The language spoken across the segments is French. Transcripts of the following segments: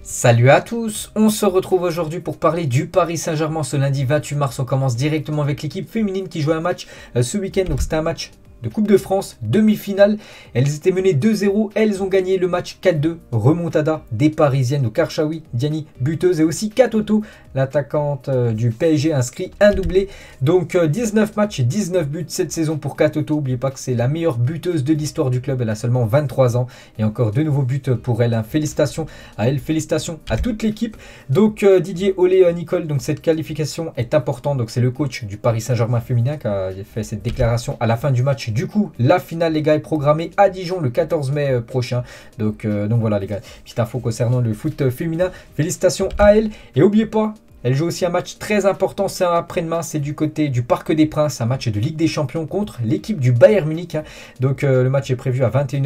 Salut à tous, on se retrouve aujourd'hui pour parler du Paris Saint-Germain ce lundi 28 mars. On commence directement avec l'équipe féminine qui jouait un match ce week-end, donc c'était un match de Coupe de France, demi-finale. Elles étaient menées 2-0, elles ont gagné le match 4-2. Remontada des Parisiennes, donc Karchaoui, Diani, buteuse, et aussi Katoto, l'attaquante du PSG, inscrit un doublé. Donc 19 matchs, 19 buts cette saison pour Katoto. N'oubliez pas que c'est la meilleure buteuse de l'histoire du club, elle a seulement 23 ans. Et encore de nouveaux buts pour elle. Félicitations à elle, félicitations à toute l'équipe. Donc Didier Olé-Nicole, donc cette qualification est importante. Donc c'est le coach du Paris Saint-Germain féminin qui a fait cette déclaration à la fin du match. Du coup, la finale, les gars, est programmée à Dijon le 14 mai prochain. Donc voilà, les gars, petite info concernant le foot féminin. Félicitations à elle. Et n'oubliez pas, elle joue aussi un match très important, c'est après-demain, c'est du côté du Parc des Princes, un match de Ligue des Champions contre l'équipe du Bayern Munich. Donc le match est prévu à 21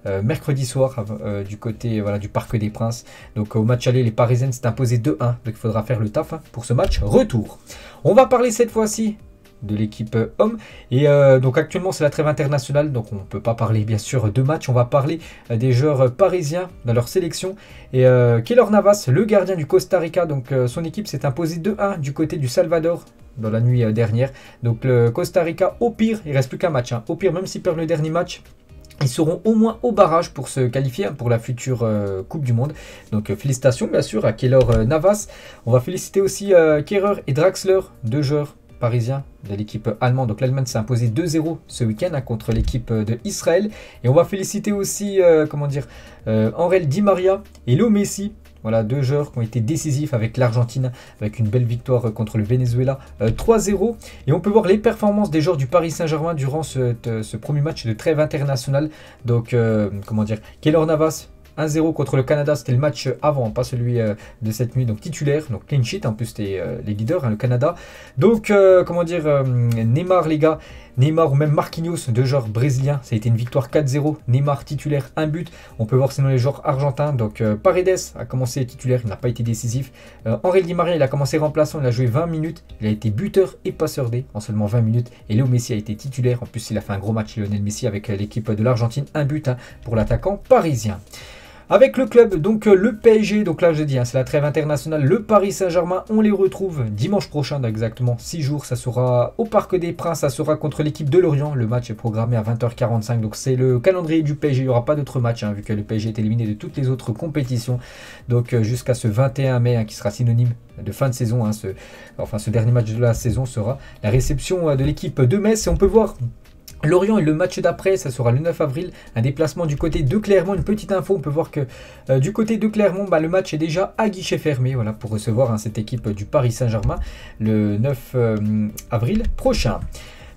h mercredi soir du côté du Parc des Princes. Donc au match aller, les Parisiennes s'est imposé 2-1, donc il faudra faire le taf pour ce match retour. On va parler cette fois-ci de l'équipe homme et donc actuellement c'est la trêve internationale, donc on ne peut pas parler bien sûr de match. On va parler des joueurs parisiens dans leur sélection et Keylor Navas, le gardien du Costa Rica, donc son équipe s'est imposée 2-1 du côté du Salvador dans la nuit dernière. Donc le Costa Rica, au pire il reste plus qu'un match, au pire même s'ils perdent le dernier match, ils seront au moins au barrage pour se qualifier pour la future Coupe du Monde. Donc félicitations bien sûr à Keylor Navas. On va féliciter aussi Kehrer et Draxler, deux joueurs parisiens de l'équipe allemande. Donc l'Allemagne s'est imposée 2-0 ce week-end contre l'équipe de Israël. Et on va féliciter aussi Angel Di Maria et Léo Messi. Voilà, deux joueurs qui ont été décisifs avec l'Argentine, avec une belle victoire contre le Venezuela 3-0. Et on peut voir les performances des joueurs du Paris Saint-Germain durant ce premier match de trêve internationale. Donc, Keylor Navas, 1-0 contre le Canada, c'était le match avant, pas celui de cette nuit, donc titulaire, donc clean sheet, en plus c'était les leaders, le Canada. Donc, Neymar les gars, Neymar ou même Marquinhos, deux joueurs brésiliens, ça a été une victoire 4-0, Neymar titulaire, un but. On peut voir sinon les joueurs argentins, donc Paredes a commencé titulaire, il n'a pas été décisif. Angel Di Maria, il a commencé remplaçant, il a joué 20 minutes, il a été buteur et passeur D en seulement 20 minutes. Et Léo Messi a été titulaire, en plus il a fait un gros match, Lionel Messi, avec l'équipe de l'Argentine, un but pour l'attaquant parisien. Avec le club, donc le PSG, donc là je dis, c'est la trêve internationale, le Paris Saint-Germain, on les retrouve dimanche prochain, dans exactement 6 jours, ça sera au Parc des Princes, ça sera contre l'équipe de Lorient, le match est programmé à 20 h 45, donc c'est le calendrier du PSG, il n'y aura pas d'autres matchs, vu que le PSG est éliminé de toutes les autres compétitions, donc jusqu'à ce 21 mai, qui sera synonyme de fin de saison, ce dernier match de la saison sera la réception de l'équipe de Metz, et on peut voir Lorient et le match d'après, ça sera le 9 avril, un déplacement du côté de Clermont. Une petite info, on peut voir que du côté de Clermont, le match est déjà à guichet fermé, voilà, pour recevoir cette équipe du Paris Saint-Germain le 9 avril prochain.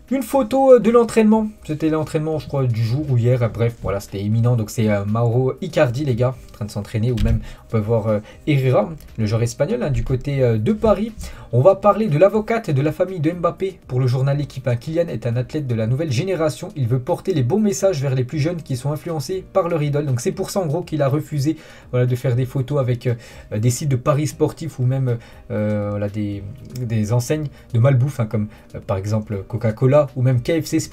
Une photo de l'entraînement, c'était l'entraînement je crois du jour ou hier, bref voilà c'était éminent, donc c'est Mauro Icardi les gars, en train de s'entraîner, ou même on peut voir Herrera, le joueur espagnol du côté de Paris. On va parler de l'avocate et de la famille de Mbappé pour le journal L'équipe. Kylian est un athlète de la nouvelle génération, il veut porter les bons messages vers les plus jeunes qui sont influencés par leur idole, donc c'est pour ça en gros qu'il a refusé de faire des photos avec des sites de paris sportifs ou même des enseignes de malbouffe comme par exemple Coca-Cola ou même KFC. C'est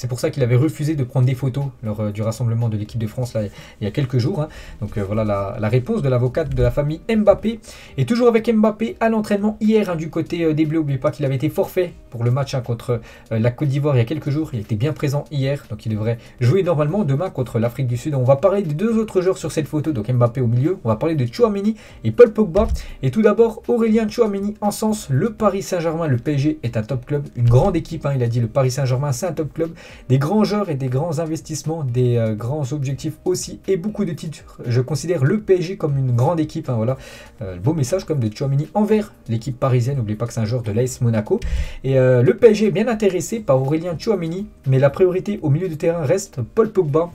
pour ça qu'il avait refusé de prendre des photos lors du rassemblement de l'équipe de France là, il y a quelques jours. Donc voilà la réponse de l'avocate de la famille Mbappé. Et toujours avec Mbappé à l'entraînement hier du côté des Bleus. N'oubliez pas qu'il avait été forfait pour le match contre la Côte d'Ivoire il y a quelques jours. Il était bien présent hier, donc il devrait jouer normalement demain contre l'Afrique du Sud. On va parler des deux autres joueurs sur cette photo, donc Mbappé au milieu. On va parler de Tchouaméni et Paul Pogba. Et tout d'abord Aurélien Tchouaméni en sens, le Paris Saint-Germain, le PSG est un top club, une grande équipe, il a dit le Paris Saint-Germain c'est un top club, des grands joueurs et des grands investissements, des grands objectifs aussi et beaucoup de titres. Je considère le PSG comme une grande équipe, voilà. Beau message comme de Tchouaméni envers l'équipe parisienne. N'oubliez pas que c'est un joueur de l'AS Monaco. Et le PSG est bien intéressé par Aurélien Tchouaméni, mais la priorité au milieu de terrain reste Paul Pogba.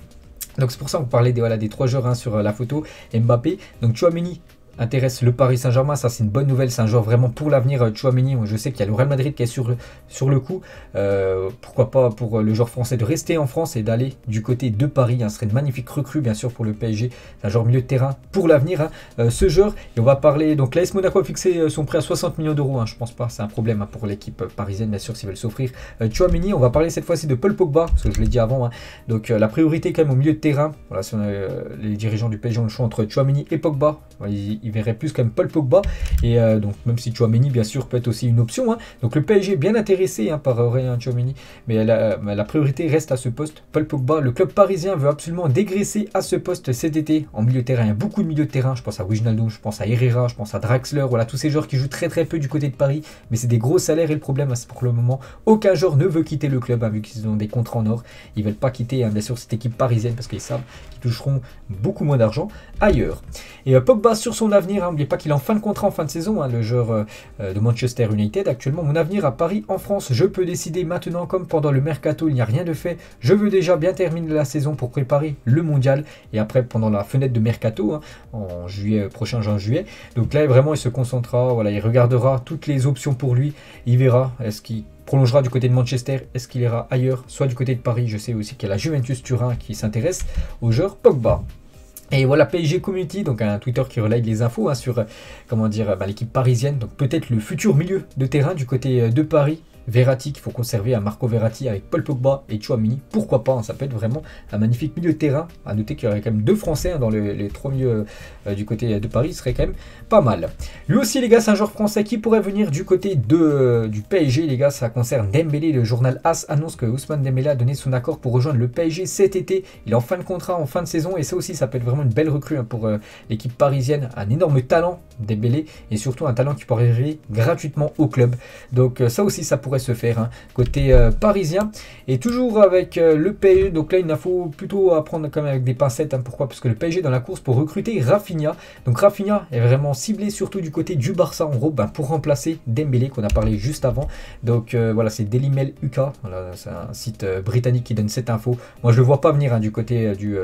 Donc c'est pour ça qu'on parlait des trois joueurs sur la photo. Mbappé, donc Tchouaméni intéresse le Paris Saint-Germain, ça c'est une bonne nouvelle, c'est un joueur vraiment pour l'avenir. Tchouaméni, je sais qu'il y a le Real Madrid qui est sur le coup, pourquoi pas pour le joueur français de rester en France et d'aller du côté de Paris, ce serait une magnifique recrue bien sûr pour le PSG, c'est un joueur milieu de terrain pour l'avenir, ce joueur. Et on va parler, donc l'AS Monaco a fixé son prêt à 60 millions d'euros, je pense pas, c'est un problème pour l'équipe parisienne bien sûr s'ils veulent s'offrir Tchouaméni. On va parler cette fois-ci de Paul Pogba, parce que je l'ai dit avant, donc la priorité quand même au milieu de terrain, voilà, si on a, les dirigeants du PSG ont le choix entre Tchouaméni et Pogba, voilà, il verrait plus comme Paul Pogba. Et donc même si Tchouaméni bien sûr peut être aussi une option. Hein. Donc le PSG est bien intéressé par Aurélien Tchouaméni. Mais la priorité reste à ce poste. Paul Pogba, le club parisien veut absolument dégraisser à ce poste cet été en milieu de terrain. Il y a beaucoup de milieux de terrain. Je pense à Wijnaldum, je pense à Herrera, je pense à Draxler. Voilà, tous ces joueurs qui jouent très peu du côté de Paris. Mais c'est des gros salaires et le problème, c'est pour le moment, aucun joueur ne veut quitter le club vu qu'ils ont des contrats en or. Ils ne veulent pas quitter bien sûr cette équipe parisienne parce qu'ils savent qu'ils toucheront beaucoup moins d'argent ailleurs. Et Pogba sur son avenir, n'oubliez pas qu'il est en fin de contrat en fin de saison, le joueur de Manchester United. Actuellement, mon avenir à Paris en France, je peux décider maintenant comme pendant le mercato, il n'y a rien de fait. Je veux déjà bien terminer la saison pour préparer le mondial et après pendant la fenêtre de mercato en juillet prochain, juin-juillet. Donc là vraiment il se concentrera, voilà, il regardera toutes les options pour lui, il verra est-ce qu'il prolongera du côté de Manchester, est-ce qu'il ira ailleurs, soit du côté de Paris. Je sais aussi qu'il y a la Juventus Turin qui s'intéresse au joueur Pogba. Et voilà PSG Community, donc un Twitter qui relaye les infos sur comment dire l'équipe parisienne, donc peut-être le futur milieu de terrain du côté de Paris. Verratti qu'il faut conserver, à Marco Verratti avec Paul Pogba et Tchouaméni, pourquoi pas, ça peut être vraiment un magnifique milieu de terrain. À noter qu'il y aurait quand même 2 Français dans les 3 milieux du côté de Paris, ce serait quand même pas mal. Lui aussi les gars, c'est un joueur français qui pourrait venir du côté du PSG les gars, ça concerne Dembélé. Le journal AS annonce que Ousmane Dembélé a donné son accord pour rejoindre le PSG cet été. Il est en fin de contrat, en fin de saison et ça aussi ça peut être vraiment une belle recrue pour l'équipe parisienne. Un énorme talent Dembélé et surtout un talent qui pourrait arriver gratuitement au club. Donc ça aussi ça pourrait se faire côté parisien. Et toujours avec le PSG, donc là une info plutôt à prendre quand même avec des pincettes. Pourquoi? Parce que le PSG est dans la course pour recruter Rafinha. Donc Rafinha est vraiment ciblé surtout du côté du Barça en gros pour remplacer Dembélé qu'on a parlé juste avant. Donc voilà, c'est Daily Mail UK, voilà, c'est un site britannique qui donne cette info. Moi je le vois pas venir du côté du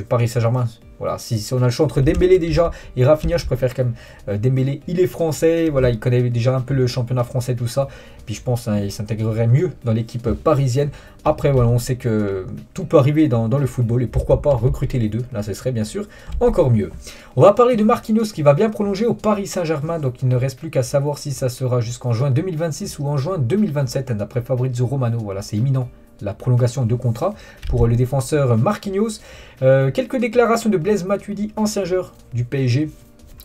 Paris Saint-Germain. Voilà, si on a le choix entre Dembélé déjà et Rafinha, je préfère quand même Dembélé. Il est français, voilà, il connaît déjà un peu le championnat français, tout ça. Puis je pense il s'intégrerait mieux dans l'équipe parisienne. Après, voilà, on sait que tout peut arriver dans le football et pourquoi pas recruter les deux. Là, ce serait bien sûr encore mieux. On va parler de Marquinhos qui va bien prolonger au Paris Saint-Germain. Donc, il ne reste plus qu'à savoir si ça sera jusqu'en juin 2026 ou en juin 2027, d'après Fabrizio Romano. Voilà, c'est imminent. La prolongation de contrat pour le défenseur Marquinhos. Quelques déclarations de Blaise Matuidi, ancien joueur du PSG.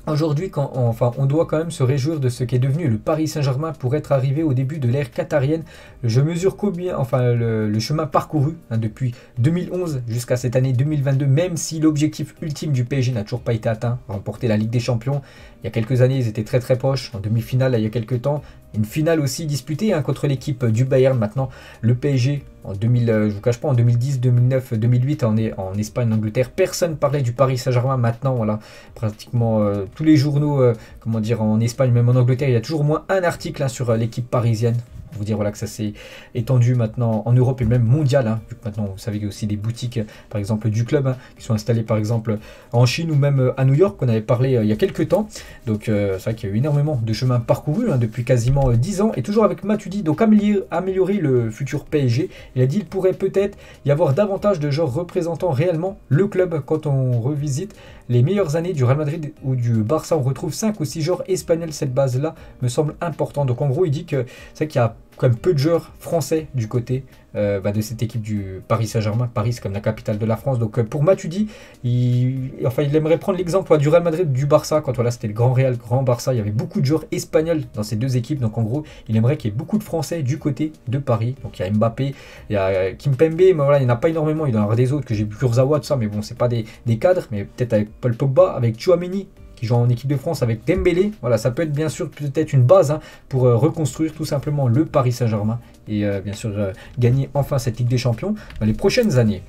Aujourd'hui, on doit quand même se réjouir de ce qu'est devenu le Paris Saint-Germain pour être arrivé au début de l'ère qatarienne. Je mesure combien, le chemin parcouru depuis 2011 jusqu'à cette année 2022, même si l'objectif ultime du PSG n'a toujours pas été atteint, remporter la Ligue des Champions. Il y a quelques années, ils étaient très proches. En demi-finale, il y a quelques temps, une finale aussi disputée contre l'équipe du Bayern. Maintenant, le PSG en 2000, je vous cache pas, en 2010, 2009, 2008 en Espagne, en Angleterre, personne parlait du Paris Saint-Germain. Maintenant, voilà, pratiquement tous les journaux, en Espagne, même en Angleterre, il y a toujours au moins un article sur l'équipe parisienne. Pour vous dire voilà, que ça s'est étendu maintenant en Europe et même mondial. Vu que maintenant, vous savez qu'il y a aussi des boutiques, par exemple, du club qui sont installées, par exemple, en Chine ou même à New York, qu'on avait parlé il y a quelques temps. Donc, c'est vrai qu'il y a eu énormément de chemin parcouru depuis quasiment 10 ans. Et toujours avec Matuidi, donc améliorer le futur PSG. Il a dit qu'il pourrait peut-être y avoir davantage de joueurs représentant réellement le club quand on revisite les meilleures années du Real Madrid ou du Barça. On retrouve 5 ou 6 joueurs espagnols. Cette base-là me semble importante. Donc, en gros, il dit que c'est vrai qu'il y a quand même peu de joueurs français du côté de cette équipe du Paris Saint-Germain. Paris, c'est comme la capitale de la France. Donc pour Matuidi, il aimerait prendre l'exemple du Real Madrid, du Barça. Quand c'était le grand Real, grand Barça, il y avait beaucoup de joueurs espagnols dans ces deux équipes. Donc en gros, il aimerait qu'il y ait beaucoup de Français du côté de Paris. Donc il y a Mbappé, il y a Kimpembe, mais voilà, il n'y en a pas énormément. Il doit y en avoir des autres que j'ai vu, Kurzawa, tout ça, mais bon, c'est pas des cadres. Mais peut-être avec Paul Pogba, avec Tchouaméni, qui joue en équipe de France avec Dembélé. Voilà, ça peut être bien sûr peut-être une base pour reconstruire tout simplement le Paris Saint-Germain et bien sûr gagner enfin cette Ligue des Champions dans les prochaines années.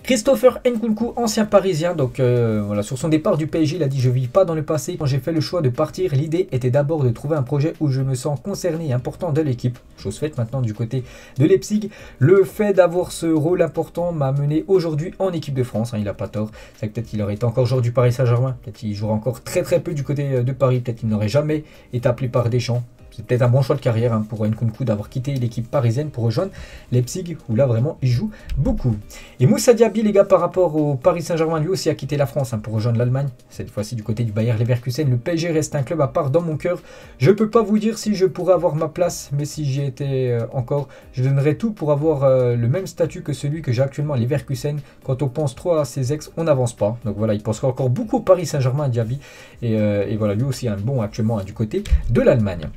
Christopher Nkunku, ancien parisien, donc voilà, sur son départ du PSG, il a dit: je ne vis pas dans le passé. Quand j'ai fait le choix de partir, l'idée était d'abord de trouver un projet où je me sens concerné et important de l'équipe. Chose faite maintenant du côté de Leipzig. Le fait d'avoir ce rôle important m'a mené aujourd'hui en équipe de France. Il n'a pas tort. C'est vrai que peut-être qu'il aurait été encore joueur du Paris Saint-Germain. Peut-être qu'il jouera encore très peu du côté de Paris. Peut-être qu'il n'aurait jamais été appelé par Deschamps. c'est peut-être un bon choix de carrière hein, pour Nkunku d'avoir quitté l'équipe parisienne pour rejoindre Leipzig, où là vraiment il joue beaucoup. Et Moussa Diaby, les gars, par rapport au Paris Saint-Germain, lui aussi a quitté la France hein, pour rejoindre l'Allemagne, cette fois-ci du côté du Bayer Leverkusen. Le PSG reste un club à part dans mon cœur. Je peux pas vous dire si je pourrais avoir ma place, mais si j'y étais encore, je donnerais tout pour avoir le même statut que celui que j'ai actuellement à Leverkusen. Quand on pense trop à ses ex, on n'avance pas. Donc voilà, il pensera encore beaucoup au Paris Saint-Germain à Diaby. Et voilà, lui aussi un bon actuellement hein, du côté de l'Allemagne.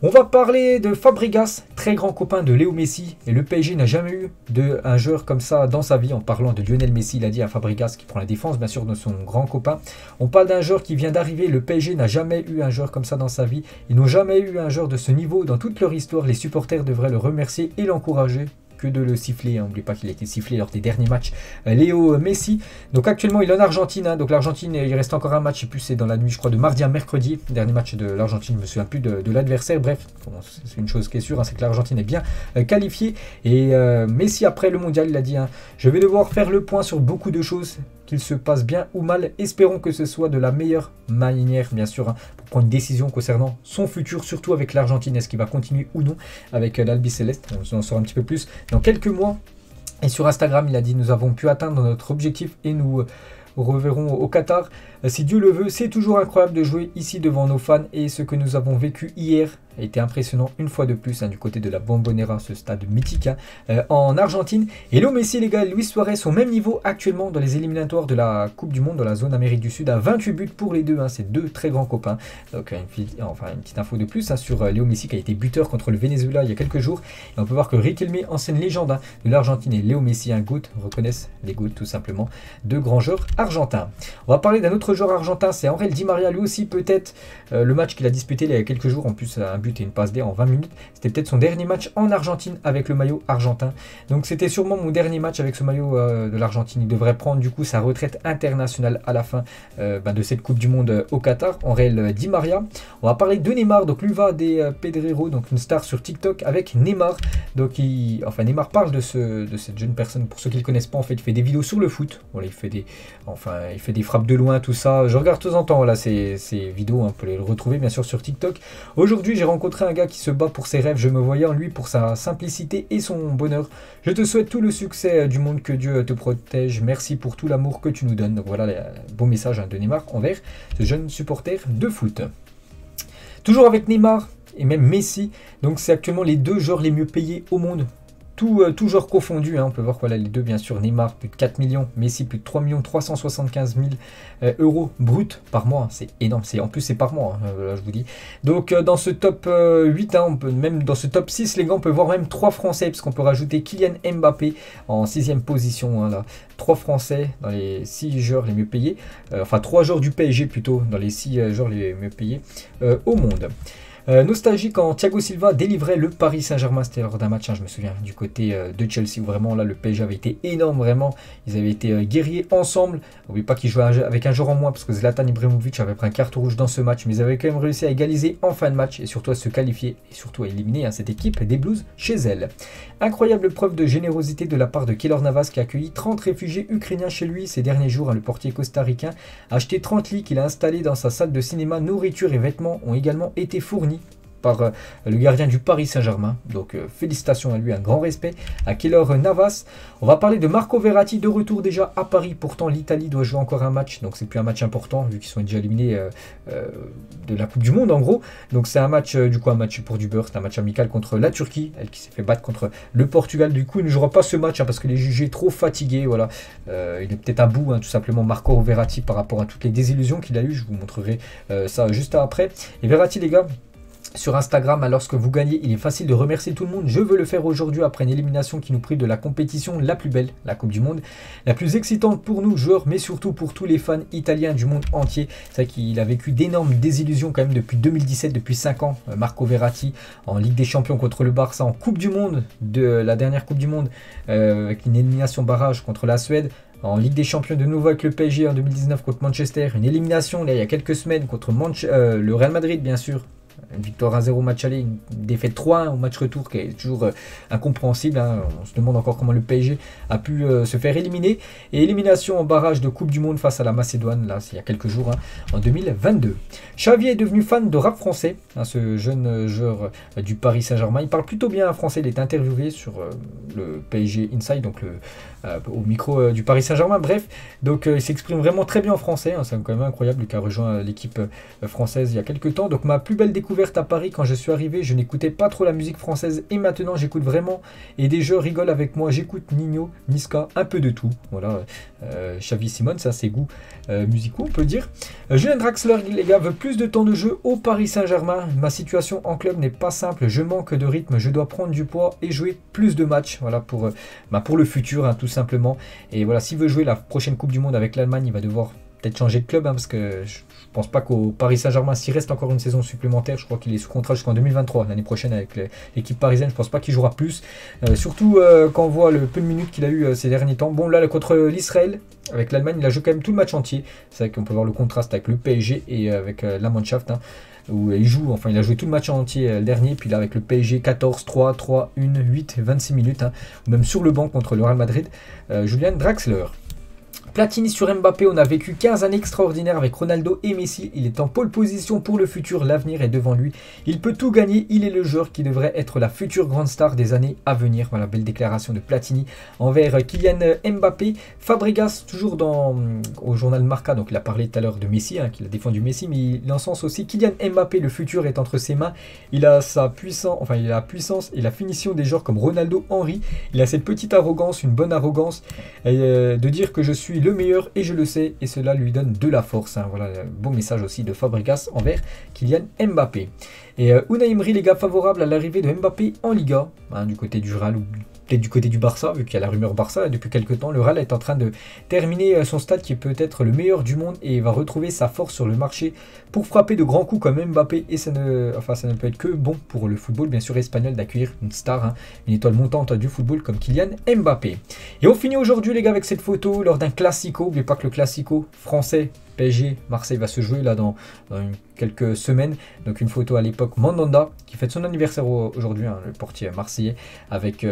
On va parler de Fabregas, très grand copain de Léo Messi. Et le PSG n'a jamais eu un joueur comme ça dans sa vie. En parlant de Lionel Messi, il a dit à Fabregas qui prend la défense, bien sûr, de son grand copain. On parle d'un joueur qui vient d'arriver. Le PSG n'a jamais eu un joueur comme ça dans sa vie. Ils n'ont jamais eu un joueur de ce niveau dans toute leur histoire. Les supporters devraient le remercier et l'encourager que de le siffler. N'oubliez pas qu'il a été sifflé lors des derniers matchs. Léo Messi. Donc actuellement, il est en Argentine. Hein. Donc l'Argentine, il reste encore un match. Je sais plus, c'est dans la nuit, je crois, de mardi à mercredi. Dernier match de l'Argentine. Je me souviens plus de l'adversaire. Bref, bon, c'est une chose qui est sûre, hein, c'est que l'Argentine est bien qualifiée. Et Messi, après le mondial, il a dit je vais devoir faire le point sur beaucoup de choses, qu'il se passe bien ou mal. Espérons que ce soit de la meilleure manière, bien sûr, hein, pour prendre une décision concernant son futur, surtout avec l'Argentine. Est-ce qu'il va continuer ou non avec l'Albi Céleste? On en saura un petit peu plus dans quelques mois. Et sur Instagram, il a dit nous avons pu atteindre notre objectif et nous reverrons au Qatar. Si Dieu le veut, c'est toujours incroyable de jouer ici devant nos fans et ce que nous avons vécu hier a été impressionnant une fois de plus hein, du côté de la Bombonera, ce stade mythique hein, en Argentine. Et Léo Messi, les gars, Luis Suarez sont au même niveau actuellement dans les éliminatoires de la Coupe du Monde dans la zone Amérique du Sud à 28 buts pour les deux. Hein, c'est deux très grands copains. Donc une petite info de plus hein, sur Léo Messi qui a été buteur contre le Venezuela il y a quelques jours. Et on peut voir que Riquelme, ancienne légende hein, de l'Argentine, et Léo Messi, un GOAT, reconnaissent les GOAT tout simplement, deux grands joueurs argentins. On va parler d'un autre joueur argentin, c'est Angel Di Maria, lui aussi peut-être le match qu'il a disputé il y a quelques jours, en plus un but et une passe D en 20 minutes, c'était peut-être son dernier match en Argentine avec le maillot argentin. Donc c'était sûrement mon dernier match avec ce maillot de l'Argentine. Il devrait prendre du coup sa retraite internationale à la fin de cette Coupe du Monde au Qatar. Angel Di Maria. On va parler de Neymar, donc l'UVA des Pedrero, donc une star sur TikTok avec Neymar. Donc Neymar parle de cette jeune personne. Pour ceux qui ne le connaissent pas, en fait, il fait des vidéos sur le foot. Voilà, il fait des frappes de loin, tout ça. Je regarde de temps en temps là, ces vidéos, hein, vous pouvez les retrouver bien sûr sur TikTok. Aujourd'hui, j'ai rencontré un gars qui se bat pour ses rêves. Je me voyais en lui pour sa simplicité et son bonheur. Je te souhaite tout le succès du monde, que Dieu te protège. Merci pour tout l'amour que tu nous donnes. Donc voilà, beau message hein, de Neymar envers ce jeune supporter de foot. Toujours avec Neymar et même Messi. Donc c'est actuellement les deux joueurs les mieux payés au monde. Tout genre confondu, hein. On peut voir voilà, les deux bien sûr, Neymar plus de 4 millions, Messi plus de 3 375 000 euros bruts par mois, c'est énorme, en plus c'est par mois, hein, là, je vous dis. Donc dans ce top 8, hein, même dans ce top 6 les gars, on peut voir même 3 Français, parce qu'on peut rajouter Kylian Mbappé en 6ème position, hein, là. 3 Français dans les 6 joueurs les mieux payés, enfin 3 joueurs du PSG plutôt, dans les 6 joueurs les mieux payés au monde. Nostalgie quand Thiago Silva délivrait le Paris Saint-Germain, c'était lors d'un match, hein, je me souviens, du côté de Chelsea, où vraiment là le PSG avait été énorme, vraiment, ils avaient été guerriers ensemble. N'oubliez pas qu'ils jouaient avec un joueur en moins, parce que Zlatan Ibrahimovic avait pris un carton rouge dans ce match, mais ils avaient quand même réussi à égaliser en fin de match, et surtout à se qualifier, et surtout à éliminer hein, cette équipe des Blues chez elle. Incroyable preuve de générosité de la part de Keylor Navas, qui a accueilli 30 réfugiés ukrainiens chez lui ces derniers jours. Hein, le portier costaricain a acheté 30 lits qu'il a installés dans sa salle de cinéma. Nourriture et vêtements ont également été fournis par le gardien du Paris Saint-Germain. Donc félicitations à lui, un grand respect à Keylor Navas. On va parler de Marco Verratti, de retour déjà à Paris. Pourtant l'Italie doit jouer encore un match, donc c'est plus un match important vu qu'ils sont déjà éliminés de la Coupe du Monde en gros. Donc c'est un match un match pour du beurre, c'est un match amical contre la Turquie, elle qui s'est fait battre contre le Portugal. Du coup il ne jouera pas ce match hein, parce que les jugés trop fatigués. Voilà, il est peut-être à bout hein, tout simplement Marco Verratti par rapport à toutes les désillusions qu'il a eues. Je vous montrerai ça juste après. Et Verratti les gars, sur Instagram, lorsque vous gagnez, il est facile de remercier tout le monde. Je veux le faire aujourd'hui après une élimination qui nous prive de la compétition la plus belle, la Coupe du Monde, la plus excitante pour nous joueurs, mais surtout pour tous les fans italiens du monde entier. C'est vrai qu'il a vécu d'énormes désillusions quand même depuis 2017, depuis 5 ans. Marco Verratti en Ligue des Champions contre le Barça, en Coupe du Monde, de la dernière Coupe du Monde, avec une élimination barrage contre la Suède. En Ligue des Champions de nouveau avec le PSG en 2019 contre Manchester. Une élimination là, il y a quelques semaines contre le Real Madrid bien sûr. Une victoire 1-0 match aller, une défaite 3-1 au match retour qui est toujours incompréhensible. Hein. On se demande encore comment le PSG a pu se faire éliminer. Et élimination en barrage de Coupe du Monde face à la Macédoine, là, il y a quelques jours, hein, en 2022. Xavi est devenu fan de rap français, hein, ce jeune joueur du Paris Saint-Germain. Il parle plutôt bien français, il est interviewé sur le PSG Inside, donc au micro du Paris Saint-Germain. Bref, donc il s'exprime vraiment très bien en français, hein, c'est quand même incroyable, lui qui a rejoint l'équipe française il y a quelques temps. Donc ma plus belle découverte à Paris quand je suis arrivé, je n'écoutais pas trop la musique française et maintenant j'écoute vraiment et des jeux rigolent avec moi, j'écoute Nino, Niska, un peu de tout. Voilà, Xavi Simone, ça c'est goûts musicaux on peut dire. Julian Draxler, les gars, veut plus de temps de jeu au Paris Saint-Germain. Ma situation en club n'est pas simple, je manque de rythme, je dois prendre du poids et jouer plus de matchs, voilà pour le futur, hein, tout simplement. Et voilà, s'il veut jouer la prochaine Coupe du Monde avec l'Allemagne, il va devoir peut-être changer de club, hein, parce que je pense pas qu'au Paris Saint-Germain, s'il reste encore une saison supplémentaire, je crois qu'il est sous contrat jusqu'en 2023, l'année prochaine avec l'équipe parisienne, je pense pas qu'il jouera plus, surtout quand on voit le peu de minutes qu'il a eu ces derniers temps. Bon là, contre l'Israël, avec l'Allemagne, il a joué quand même tout le match entier, c'est vrai qu'on peut voir le contraste avec le PSG et avec la Mannschaft, hein, où il joue, enfin il a joué tout le match entier le dernier, puis là avec le PSG 14, 3, 3, 1, 8, 26 minutes, hein, ou même sur le banc contre le Real Madrid, Julian Draxler. Platini sur Mbappé, on a vécu 15 années extraordinaires avec Ronaldo et Messi. Il est en pole position pour le futur, l'avenir est devant lui. Il peut tout gagner, il est le joueur qui devrait être la future grande star des années à venir. Voilà, belle déclaration de Platini envers Kylian Mbappé. Fabregas, toujours au journal Marca, donc il a parlé tout à l'heure de Messi, hein, qu'il a défendu Messi, mais il encense aussi Kylian Mbappé, le futur est entre ses mains. Il a la puissance et la finition des joueurs comme Ronaldo, Henry. Il a cette petite arrogance, une bonne arrogance, de dire que je suis le meilleur et je le sais, et cela lui donne de la force, hein. Voilà, beau message aussi de Fabregas envers Kylian Mbappé. Et Unai Emery, les gars, favorable à l'arrivée de Mbappé en Liga, hein, du côté du Real ou peut-être du côté du Barça, vu qu'il y a la rumeur Barça depuis quelques temps. Le Real est en train de terminer son stade qui est peut-être le meilleur du monde et va retrouver sa force sur le marché pour frapper de grands coups comme Mbappé, et ça ne peut être que bon pour le football bien sûr espagnol d'accueillir une star, hein, une étoile montante du football comme Kylian Mbappé. Et on finit aujourd'hui les gars avec cette photo lors d'un classico. N'oubliez pas que le classico français PSG Marseille va se jouer là dans quelques semaines. Donc une photo à l'époque Mandanda qui fête son anniversaire aujourd'hui, hein, le portier marseillais, avec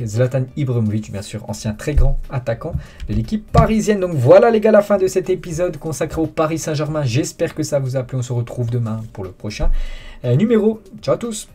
Zlatan Ibrahimovic bien sûr, ancien très grand attaquant de l'équipe parisienne. Donc voilà les gars, la fin de cet épisode consacré au Paris Saint-Germain. J'espère que ça vous a plu. On se retrouve demain pour le prochain numéro. Ciao à tous.